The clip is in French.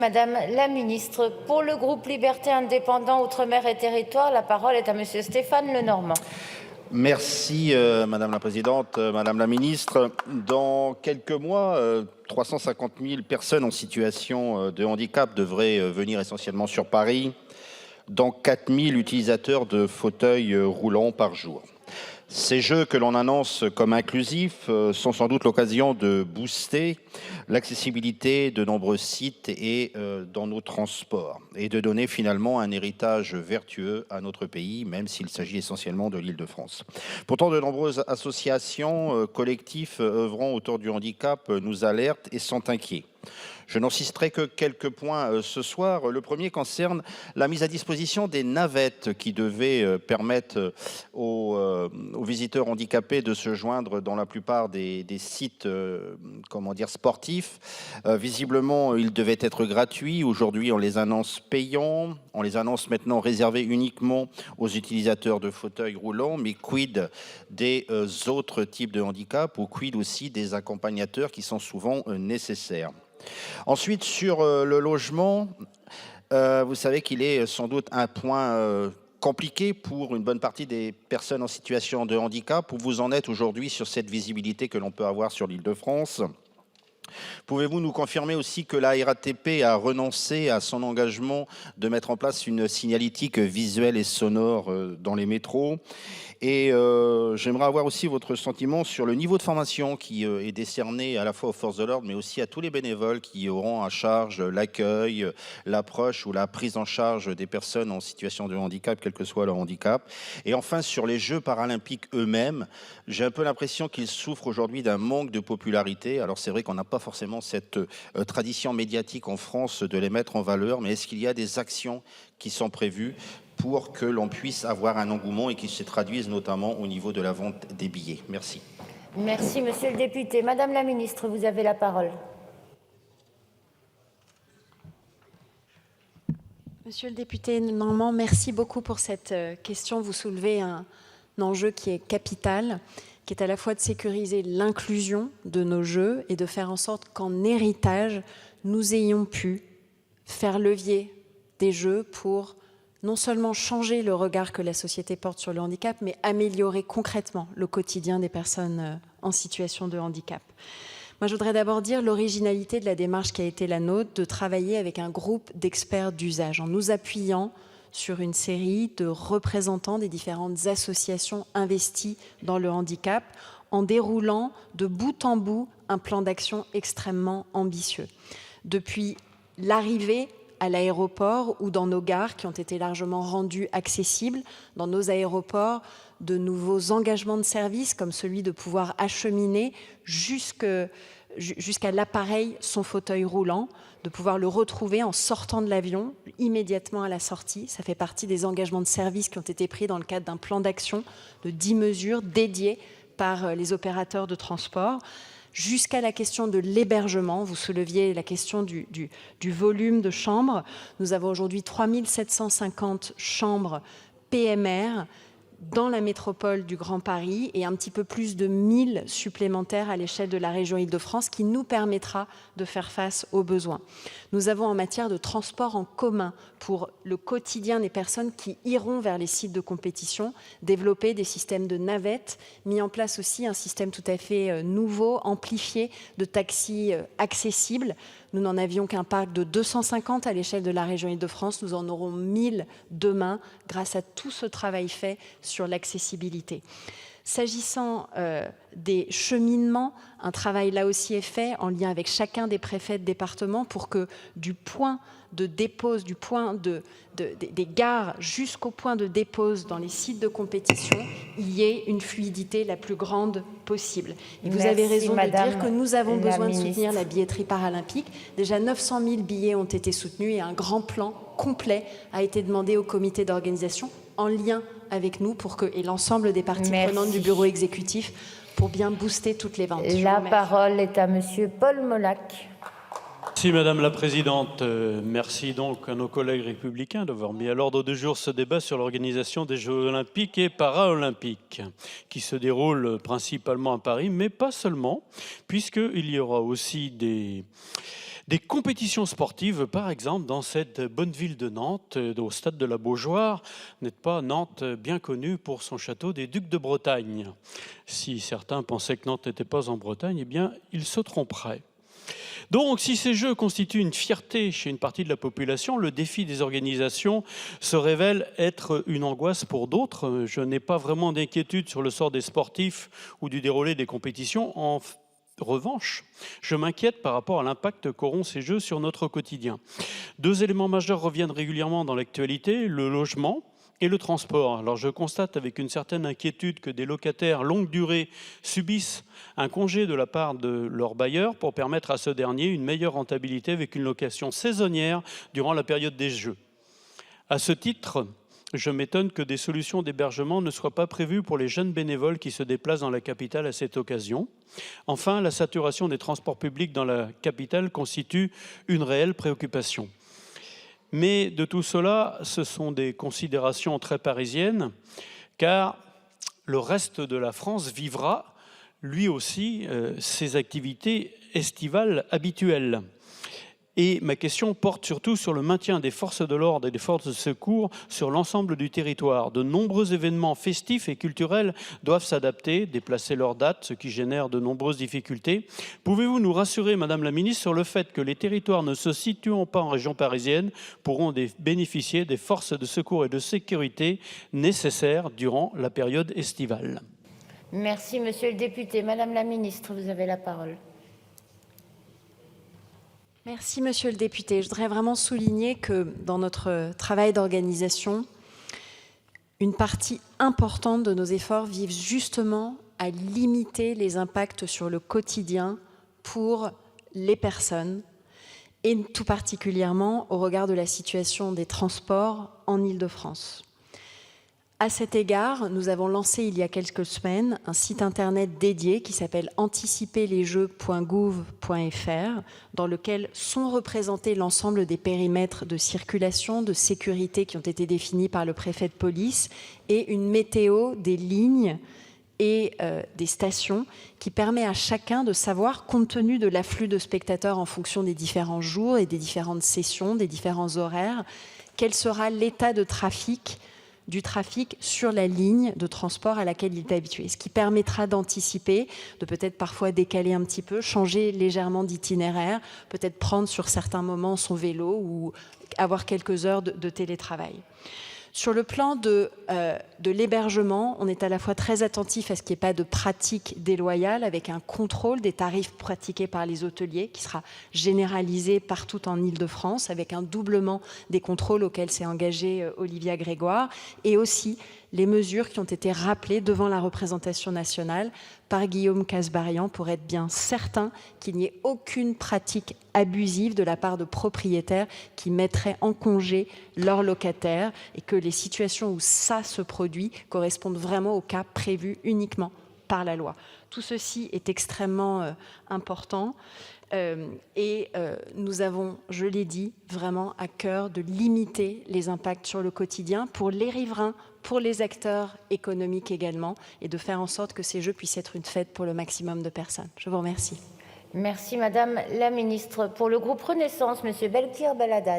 Madame la ministre, pour le groupe Liberté Indépendant Outre-mer et Territoires, la parole est à Monsieur Stéphane Lenormand. Merci Madame la Présidente, Madame la Ministre. Dans quelques mois, 350 000 personnes en situation de handicap devraient venir essentiellement sur Paris, dont 4 000 utilisateurs de fauteuils roulants par jour. Ces jeux que l'on annonce comme inclusifs sont sans doute l'occasion de booster l'accessibilité de nombreux sites et dans nos transports et de donner finalement un héritage vertueux à notre pays, même s'il s'agit essentiellement de l'Île-de-France. Pourtant, de nombreuses associations, collectifs œuvrant autour du handicap nous alertent et sont inquiets. Je n'en citerai que quelques points ce soir. Le premier concerne la mise à disposition des navettes qui devaient permettre aux visiteurs handicapés de se joindre dans la plupart des sites sportifs. Visiblement, ils devaient être gratuits. Aujourd'hui, on les annonce payants. On les annonce maintenant réservés uniquement aux utilisateurs de fauteuils roulants. Mais quid des autres types de handicap ou quid aussi des accompagnateurs qui sont souvent nécessaires? Ensuite, sur le logement, vous savez qu'il est sans doute un point compliqué pour une bonne partie des personnes en situation de handicap. Où vous en êtes aujourd'hui sur cette visibilité que l'on peut avoir sur l'Île-de-France? Pouvez-vous nous confirmer aussi que la RATP a renoncé à son engagement de mettre en place une signalétique visuelle et sonore dans les métros? Et j'aimerais avoir aussi votre sentiment sur le niveau de formation qui est décerné à la fois aux forces de l'ordre, mais aussi à tous les bénévoles qui auront à charge l'accueil, l'approche ou la prise en charge des personnes en situation de handicap, quel que soit leur handicap. Et enfin, sur les Jeux paralympiques eux-mêmes, j'ai un peu l'impression qu'ils souffrent aujourd'hui d'un manque de popularité. Alors c'est vrai qu'on n'a pas forcément cette tradition médiatique en France de les mettre en valeur, mais est-ce qu'il y a des actions qui sont prévues pour que l'on puisse avoir un engouement et qui se traduise notamment au niveau de la vente des billets? Merci. Merci, Monsieur le député. Madame la ministre, vous avez la parole. Monsieur le député Normand, merci beaucoup pour cette question. Vous soulevez un enjeu qui est capital, qui est à la fois de sécuriser l'inclusion de nos jeux et de faire en sorte qu'en héritage, nous ayons pu faire levier des jeux pour non seulement changer le regard que la société porte sur le handicap, mais améliorer concrètement le quotidien des personnes en situation de handicap. Moi, je voudrais d'abord dire l'originalité de la démarche qui a été la nôtre, de travailler avec un groupe d'experts d'usage, en nous appuyant sur une série de représentants des différentes associations investies dans le handicap, en déroulant de bout en bout un plan d'action extrêmement ambitieux. Depuis l'arrivée à l'aéroport ou dans nos gares qui ont été largement rendues accessibles, dans nos aéroports, de nouveaux engagements de service comme celui de pouvoir acheminer jusqu'à l'appareil son fauteuil roulant, de pouvoir le retrouver en sortant de l'avion immédiatement à la sortie. Ça fait partie des engagements de service qui ont été pris dans le cadre d'un plan d'action de 10 mesures dédiées par les opérateurs de transport. Jusqu'à la question de l'hébergement, vous souleviez la question du volume de chambres. Nous avons aujourd'hui 3750 chambres PMR dans la métropole du Grand Paris et un petit peu plus de 1000 supplémentaires à l'échelle de la région Île-de-France qui nous permettra de faire face aux besoins. Nous avons en matière de transport en commun pour le quotidien des personnes qui iront vers les sites de compétition, développé des systèmes de navettes, mis en place aussi un système tout à fait nouveau, amplifié de taxis accessibles. Nous n'en avions qu'un parc de 250 à l'échelle de la région Île-de-France. Nous en aurons 1000 demain grâce à tout ce travail fait sur l'accessibilité. S'agissant des cheminements, un travail là aussi est fait en lien avec chacun des préfets de département pour que du point de dépose, des gares jusqu'au point de dépose dans les sites de compétition, il y ait une fluidité la plus grande possible. Et vous avez raison de dire que nous avons besoin de soutenir la billetterie paralympique. Déjà 900 000 billets ont été soutenus et un grand plan complet a été demandé au comité d'organisation en lien avec nous et l'ensemble des parties prenantes du bureau exécutif pour bien booster toutes les ventes. La parole est à Monsieur Paul Molac. Merci Madame la Présidente. Merci donc à nos collègues républicains d'avoir mis à l'ordre du jour ce débat sur l'organisation des Jeux olympiques et paralympiques qui se déroulent principalement à Paris, mais pas seulement, puisqu'il y aura aussi des Des compétitions sportives, par exemple, dans cette bonne ville de Nantes, au stade de la Beaujoire. N'est pas Nantes bien connue pour son château des Ducs de Bretagne? Si certains pensaient que Nantes n'était pas en Bretagne, eh bien, ils se tromperaient. Donc, si ces Jeux constituent une fierté chez une partie de la population, le défi des organisations se révèle être une angoisse pour d'autres. Je n'ai pas vraiment d'inquiétude sur le sort des sportifs ou du déroulé des compétitions. En revanche, je m'inquiète par rapport à l'impact qu'auront ces Jeux sur notre quotidien. 2 éléments majeurs reviennent régulièrement dans l'actualité, le logement et le transport. Alors je constate avec une certaine inquiétude que des locataires longue durée subissent un congé de la part de leur bailleur pour permettre à ce dernier une meilleure rentabilité avec une location saisonnière durant la période des Jeux. À ce titre, je m'étonne que des solutions d'hébergement ne soient pas prévues pour les jeunes bénévoles qui se déplacent dans la capitale à cette occasion. Enfin, la saturation des transports publics dans la capitale constitue une réelle préoccupation. Mais de tout cela, ce sont des considérations très parisiennes, car le reste de la France vivra, lui aussi, ses activités estivales habituelles. Et ma question porte surtout sur le maintien des forces de l'ordre et des forces de secours sur l'ensemble du territoire. De nombreux événements festifs et culturels doivent s'adapter, déplacer leurs dates, ce qui génère de nombreuses difficultés. Pouvez-vous nous rassurer, Madame la Ministre, sur le fait que les territoires ne se situant pas en région parisienne pourront bénéficier des forces de secours et de sécurité nécessaires durant la période estivale? Merci, Monsieur le député. Madame la Ministre, vous avez la parole. Merci, Monsieur le député. Je voudrais vraiment souligner que dans notre travail d'organisation, une partie importante de nos efforts vise justement à limiter les impacts sur le quotidien pour les personnes, et tout particulièrement au regard de la situation des transports en Île-de-France. À cet égard, nous avons lancé il y a quelques semaines un site internet dédié qui s'appelle anticiperlesjeux.gouv.fr, dans lequel sont représentés l'ensemble des périmètres de circulation, de sécurité qui ont été définis par le préfet de police et une météo des lignes et des stations qui permet à chacun de savoir, compte tenu de l'afflux de spectateurs en fonction des différents jours et des différentes sessions, des différents horaires, quel sera l'état de trafic du trafic sur la ligne de transport à laquelle il est habitué, ce qui permettra d'anticiper, de peut-être parfois décaler un petit peu, changer légèrement d'itinéraire, peut-être prendre sur certains moments son vélo ou avoir quelques heures de télétravail. Sur le plan de l'hébergement, on est à la fois très attentif à ce qu'il n'y ait pas de pratiques déloyales, avec un contrôle des tarifs pratiqués par les hôteliers qui sera généralisé partout en Île-de-France, avec un doublement des contrôles auxquels s'est engagée Olivia Grégoire, et aussi les mesures qui ont été rappelées devant la représentation nationale par Guillaume Kasbarian pour être bien certain qu'il n'y ait aucune pratique abusive de la part de propriétaires qui mettraient en congé leurs locataires et que les situations où ça se produit correspondent vraiment au cas prévu uniquement par la loi. Tout ceci est extrêmement important. Nous avons, je l'ai dit, vraiment à cœur de limiter les impacts sur le quotidien pour les riverains, pour les acteurs économiques également, et de faire en sorte que ces Jeux puissent être une fête pour le maximum de personnes. Je vous remercie. Merci, Madame la Ministre. Pour le groupe Renaissance, Monsieur Belkir Belhadad.